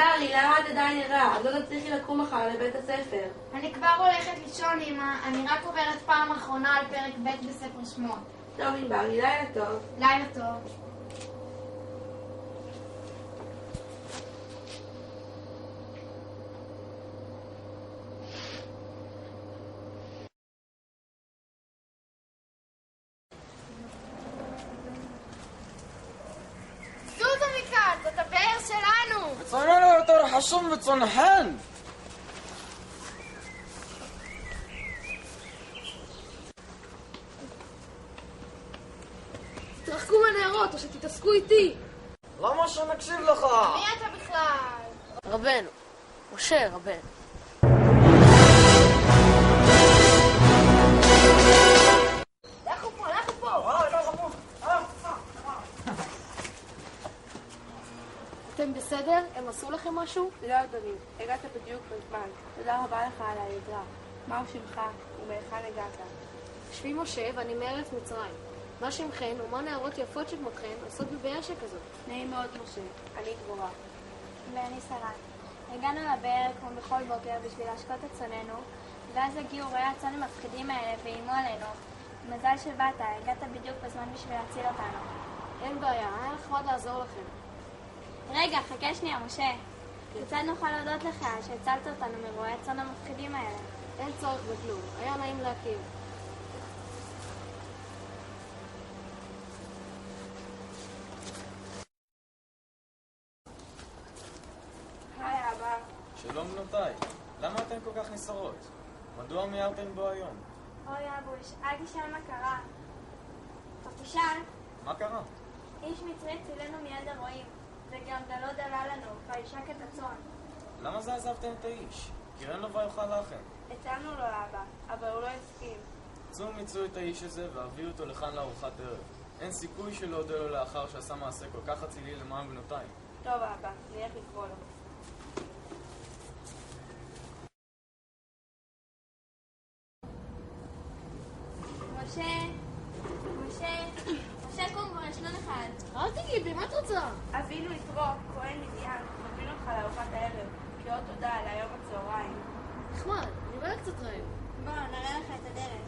שרי, למה את עדיין ערה? את לא תצליחי לקום מחר לבית הספר. אני כבר הולכת לישון, אמא. אני רק עוברת פעם אחרונה על פרק ב' בספר שמות. טוב, ענבר, לילה טוב. לילה טוב. זוזו מכאן, זאת הבאר שלנו. בצוננו יותר חשוב מצונכן. תרחקו מהנערות או שתתעסקו איתי. למה שנקשיב לך? מי אתה בכלל? רבנו, משה רבנו. לכו פה, לכו פה. אתם בסדר? הם עשו לכם משהו? לא, אדוני, הגעת בדיוק בזמן. תודה רבה לך על העזרה. מהו שמך ומהיכן הגעת? שמי משה ואני מארץ מצרים. מה שמכן ומה נערות יפות שכמותכן עושות בבאר שכזאת? נעים מאוד, משה. אני דבורה. ואני שרת. הגענו לבאר כמו בכל בוקר בשביל להשקות את צוננו, ואז הגיעו רועי הצאן המפחידים האלה ואיימו עלינו. מזל שבאת, הגעת בדיוק בזמן בשביל להציל אותנו. אין בעיה, היה נחמד לעזור לכם. רגע, חכה שנייה, משה. כיצד נוכל להודות לך שהצלת אותנו מרועי הצאן המפחידים האלה? אין צורך בכלום, היה נעים להכיר. היי, אבא. שלום בנותיי, למה אתן כל כך נסערות? מדוע מיהרתן בו היום? אוי אבוש, אל תשאל מה קרה. טוב, תשאל. מה קרה? איש מצרי צילנו מיד הרועים, וגם דלו דלה לנו, וישק את הצאן. למה זה עזבתם את האיש? קירן לו ויאכל לכם. הצענו לו לאבא, אבל הוא לא הסכים. צאו מצאו את האיש הזה והביאו אותו לכאן לארוחת ערב. אין סיכוי שלא אודה לו לאחר שעשה מעשה כל כך אצילי למען בנותיי. טוב, אבא, נלך לקרוא לו. משה, קום כבר ישנון אחד. אל תגידי, מה את רוצה? אבינו יתרו, כהן מדיין, מזמין אותך לארוחת הערב, כאות תודה על היום הצהריים. נחמד, אני בא קצת רעב. בוא, נראה לך את הדרך.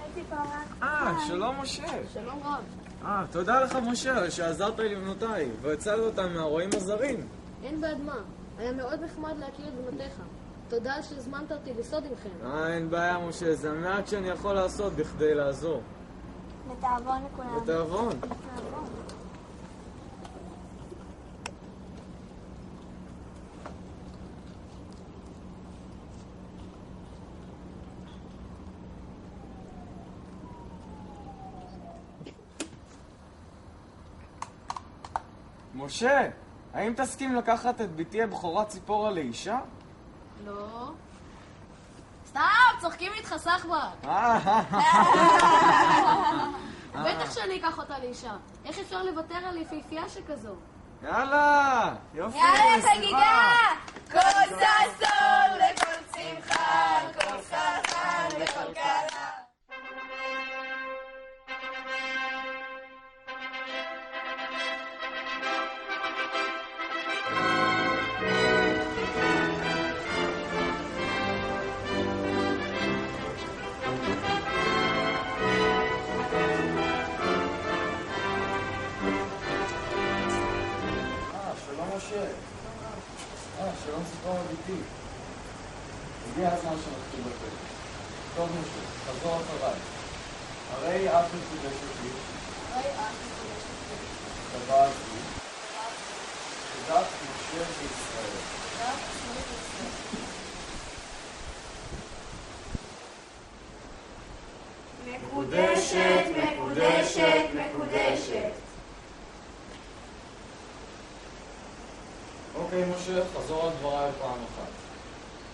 היי ציפורה. שלום משה. שלום רב. תודה לך משה שעזרת לי לבנותיי והצלת אותם מהרועים הזרים. אין בעד מה. היה מאוד נחמד להכיר את בנותיך. תודה שהזמנת אותי לסוד עמכם. אין בעיה משה, זה המעט שאני יכול לעשות בכדי לעזור. בתאבון לכולם. בתיאבון. משה, האם תסכים לקחת את ביתי הבכורה ציפורה לאישה? לא. סתם, צוחקים איתך סחבק. בטח שאני אקח אותה לאישה. איך אפשר לוותר על יפהפייה שכזו? יאללה! יופי! יאללה, חגיגה! כל ששון לכל שמחה, כל חסן לכל קלה. שלום ציפורה ביתי. הגיע הזמן שנתחיל בפרק. טוב משה, חזור אחריי. הרי את מקודשת לי. קבעתי. כדת משה בישראל. מקודשת, מקודשת, מקודשת. אוקיי, משה, חזור על דבריי פעם אחת.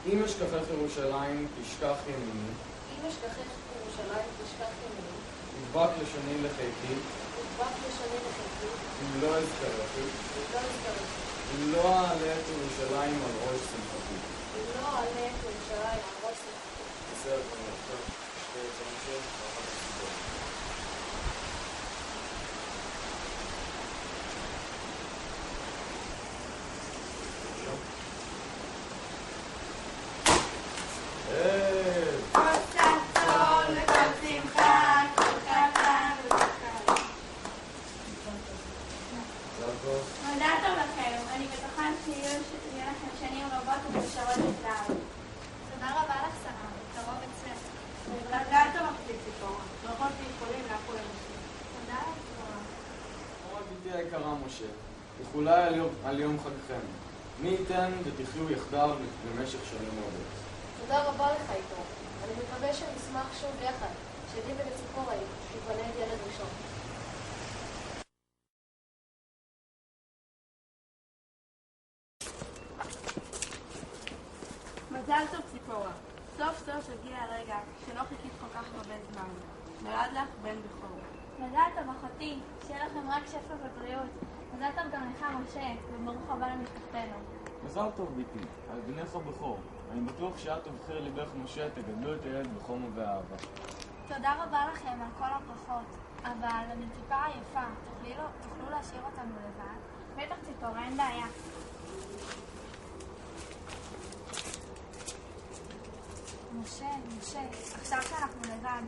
אם אשכחך ירושלים, תשכח ימיני. אם אשכחך ירושלים, תשכח ימיני. תדבק לשוני לחיקי. תדבק לשוני לחיקי. אם לא אזכרכי. אם לא אזכרכי. אם לא אעלה את ירושלים על ראש שמחתי. אם לא אעלה את ירושלים על ראש שמחתי. בסדר, אני חושב שתי יצא משה, ואחת הסיפור. לי ציפורה. ברכות ואיחולים לך ולמשה. תודה ציפורה. אורה ביתי היקרה משה, איחולי על יום חגכם. מי ייתן ותחיו יחדיו במשך שנים רבות. תודה רבה לך איתו. אני מקווה שנשמח שוב יחד, שלי ולציפורה ייוולד ילד ראשון. מזל טוב ציפורה. סוף סוף הגיע הרגע שלא חיכית כל כך הרבה זמן. נולד לך בן בכור. מזל טוב אחותי, שיהיה לכם רק שפע ובריאות. מזל טוב גם לך משה, וברוך הבא למשפחתנו. מזל טוב ביתי, על בנך הבכור. אני בטוח שאת ובחיר ליבך משה תגדלו את הילד בחום ובאהבה. תודה רבה לכם על כל הברכות, אבל אני טיפה עייפה, תוכלו להשאיר אותנו לבד? בטח ציפורה, אין בעיה. משה, עכשיו שאנחנו לבד,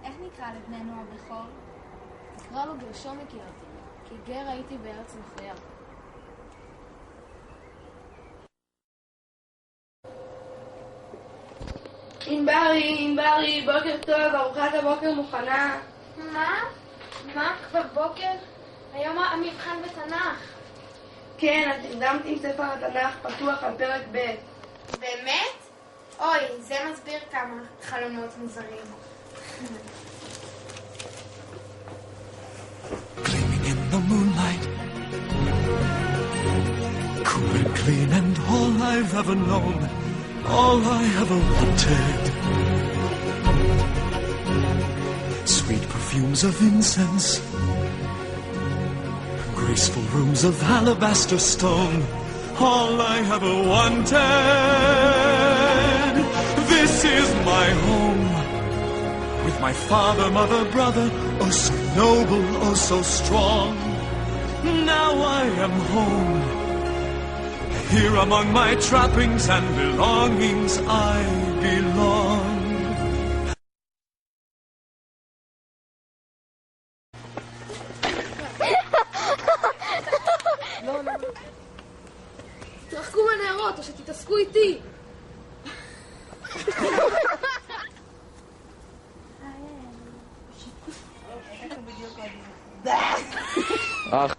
איך נקרא לבננו הבכור? תקרא לו גרשום יקירתי, כי גר הייתי בארץ מפריעה. ענברי, בוקר טוב, ארוחת הבוקר מוכנה. מה? כבר בוקר? היום המבחן בתנ"ך. כן, את הרדמת עם ספר התנ"ך פתוח על פרק ב'. באמת? אוי, זה מסביר כמה חלומות מוזרים. Gleaming in the moonlight, cool and clean and all I've ever known, all I ever wanted. Sweet perfumes of incense, graceful rooms of alabaster stone, all I ever wanted. This is my home, with my father, mother, brother, oh so noble, oh so strong. Now I am home, here among my trappings and belongings I belong. תרחקו מהנערות או שתתעסקו איתי. אך